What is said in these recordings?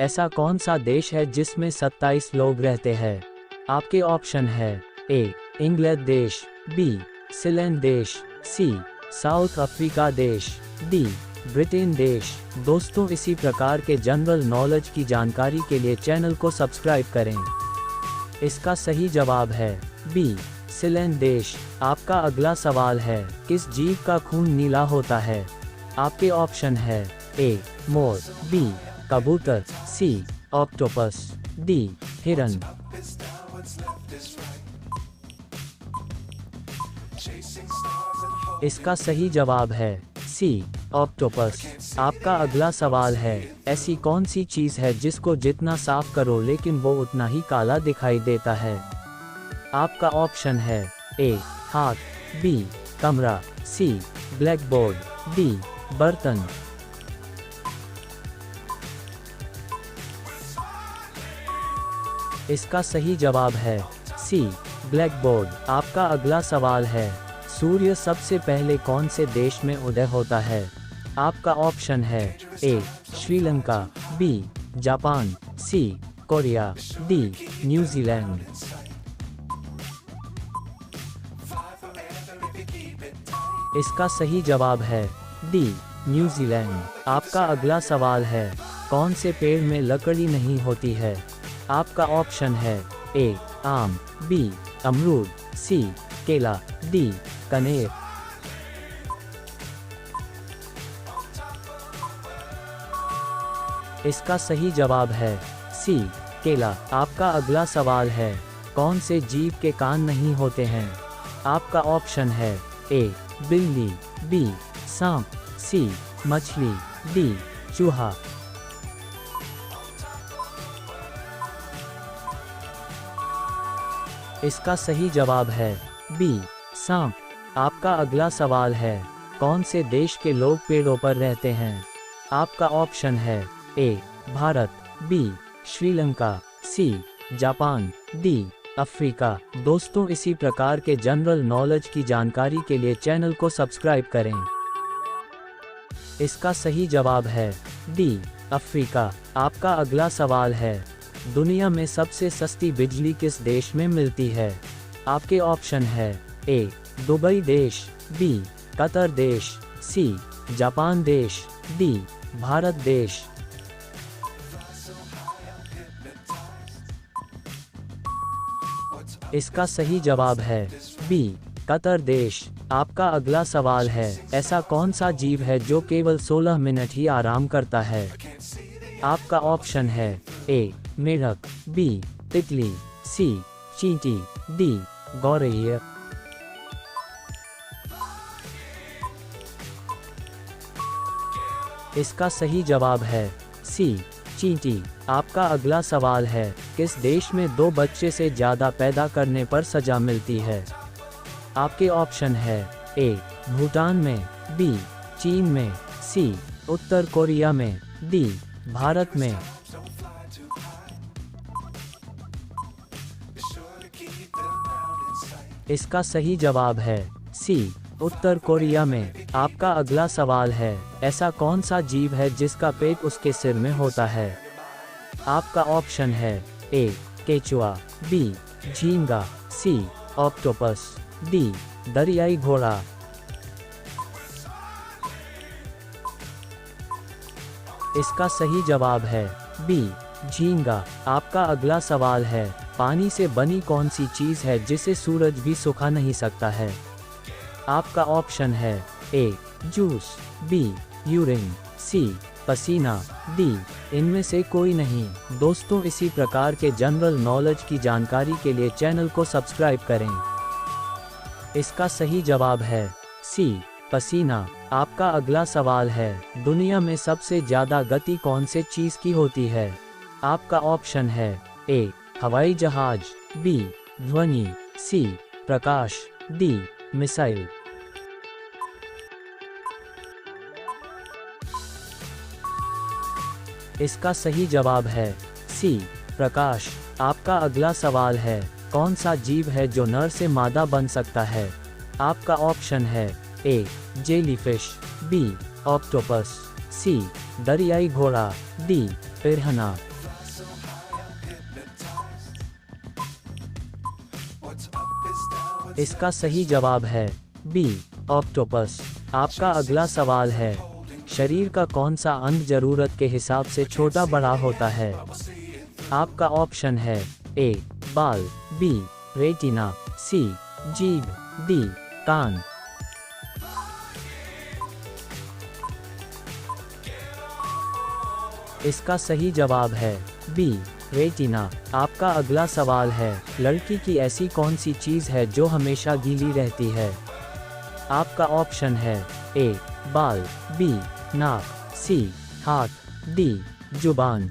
ऐसा कौन सा देश है जिसमें 27 लोग रहते हैं? आपके ऑप्शन है ए इंग्लैंड देश, बी सीलैंड देश, सी साउथ अफ्रीका देश, डी ब्रिटेन देश। दोस्तों, इसी प्रकार के जनरल नॉलेज की जानकारी के लिए चैनल को सब्सक्राइब करें। इसका सही जवाब है बी सीलैंड देश। आपका अगला सवाल है, किस जीव का खून नीला होता है? आपके ऑप्शन है ए मोर, बी कबूतर, सी ऑक्टोपस, डी हिरन। इसका सही जवाब है सी ऑक्टोपस। आपका अगला सवाल है, ऐसी कौन सी चीज है जिसको जितना साफ करो लेकिन वो उतना ही काला दिखाई देता है? आपका ऑप्शन है ए हाथ, बी कमरा, सी ब्लैक बोर्ड, डी बर्तन। इसका सही जवाब है सी ब्लैक बोर्ड। आपका अगला सवाल है, सूर्य सबसे पहले कौन से देश में उदय होता है? आपका ऑप्शन है ए श्रीलंका, बी जापान, सी कोरिया, डी न्यूजीलैंड। इसका सही जवाब है डी न्यूजीलैंड। आपका अगला सवाल है, कौन से पेड़ में लकड़ी नहीं होती है? आपका ऑप्शन है ए आम, बी अमरूद, सी केला, डी कनेर। इसका सही जवाब है सी केला। आपका अगला सवाल है, कौन से जीव के कान नहीं होते हैं? आपका ऑप्शन है ए बिल्ली, बी सांप, सी मछली, डी चूहा। इसका सही जवाब है बी सांप। आपका अगला सवाल है, कौन से देश के लोग पेड़ों पर रहते हैं? आपका ऑप्शन है A Bharat, B Sri Lanka, C Japan, D Africa. दोस्तों, इसी प्रकार के जनरल नॉलेज की जानकारी के लिए चैनल को सब्सक्राइब करें। इसका सही जवाब है डी अफ्रीका। आपका अगला सवाल है, दुनिया में सबसे सस्ती बिजली किस देश में मिलती है? आपके ऑप्शन है ए दुबई देश, बी कतर देश, सी जापान देश, डी भारत देश। इसका सही जवाब है बी कतर देश। आपका अगला सवाल है, ऐसा कौन सा जीव है जो केवल 16 मिनट ही आराम करता है? आपका ऑप्शन है ए मेढक, बी तितली, सी चींटी, डी गौरैया। इसका सही जवाब है सी चींटी। आपका अगला सवाल है, किस देश में 2 बच्चे से ज्यादा पैदा करने पर सजा मिलती है? आपके ऑप्शन है ए भूटान में, बी चीन में, सी उत्तर कोरिया में, डी भारत में। इसका सही जवाब है सी उत्तर कोरिया में। आपका अगला सवाल है, ऐसा कौन सा जीव है जिसका पेट उसके सिर में होता है? आपका ऑप्शन है ए केचुआ, बी झींगा, सी ऑक्टोपस, डी दरियाई घोड़ा। इसका सही जवाब है बी झींगा। आपका अगला सवाल है, पानी से बनी कौन सी चीज है जिसे सूरज भी सुखा नहीं सकता है? आपका ऑप्शन है ए जूस, बी यूरिन, सी पसीना, डी इनमें से कोई नहीं। दोस्तों, इसी प्रकार के जनरल नॉलेज की जानकारी के लिए चैनल को सब्सक्राइब करें। इसका सही जवाब है सी पसीना। आपका अगला सवाल है, दुनिया में सबसे ज्यादा गति कौन से चीज की होती है? आपका ऑप्शन है ए हवाई जहाज, बी ध्वनि, सी प्रकाश, डी मिसाइल। इसका सही जवाब है सी प्रकाश। आपका अगला सवाल है, कौन सा जीव है जो नर से मादा बन सकता है? आपका ऑप्शन है ए जेलीफिश, बी ऑक्टोपस, सी दरियाई घोड़ा, डी पिरहना। इसका सही जवाब है बी ऑक्टोपस। आपका अगला सवाल है, शरीर का कौन सा अंग जरूरत के हिसाब से छोटा बड़ा होता है? आपका ऑप्शन है ए बाल, बी रेटिना, सी जीभ, डी कान। इसका सही जवाब है बी रेटिना। आपका अगला सवाल है, लड़की की ऐसी कौन सी चीज है जो हमेशा गीली रहती है? आपका ऑप्शन है ए बाल, बी नाक, सी हाथ, डी जुबान।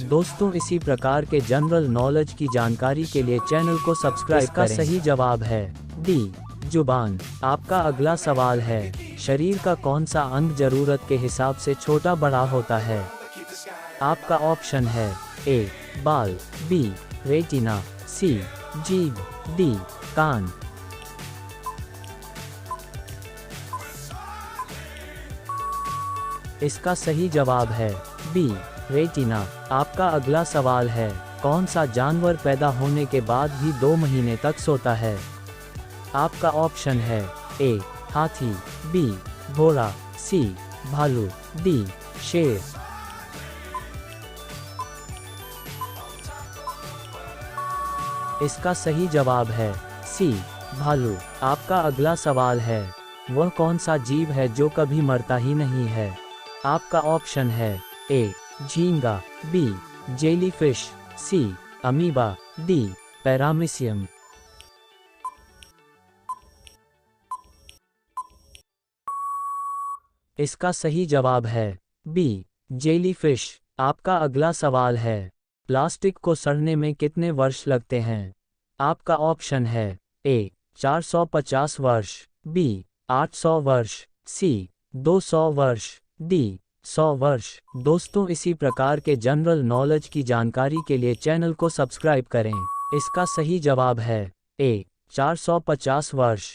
दोस्तों, इसी प्रकार के जनरल नॉलेज की जानकारी के लिए चैनल को सब्सक्राइब करें। इसका सही जवाब है डी जुबान। आपका अगला सवाल है, शरीर का कौन सा अंग जरूरत के हिसाब से छोटा बड़ा होता है? आपका ऑप्शन है ए बाल, बी रेटिना, सी जीभ, डी कान। इसका सही जवाब है बी रेटिना। आपका अगला सवाल है, कौन सा जानवर पैदा होने के बाद भी 2 महीने तक सोता है? आपका ऑप्शन है ए हाथी, बी घोड़ा, सी भालू, डी शेर। इसका सही जवाब है सी भालू। आपका अगला सवाल है, वह कौन सा जीव है जो कभी मरता ही नहीं है? आपका ऑप्शन है ए झींगा, बी जेलीफिश, सी अमीबा, डी पैरामीशियम। इसका सही जवाब है बी जेलीफिश। आपका अगला सवाल है, प्लास्टिक को सड़ने में कितने वर्ष लगते हैं? आपका ऑप्शन है ए 450 वर्ष, बी 800 वर्ष, सी 200 वर्ष, डी 100 वर्ष। दोस्तों, इसी प्रकार के जनरल नॉलेज की जानकारी के लिए चैनल को सब्सक्राइब करें। इसका सही जवाब है ए 450 वर्ष।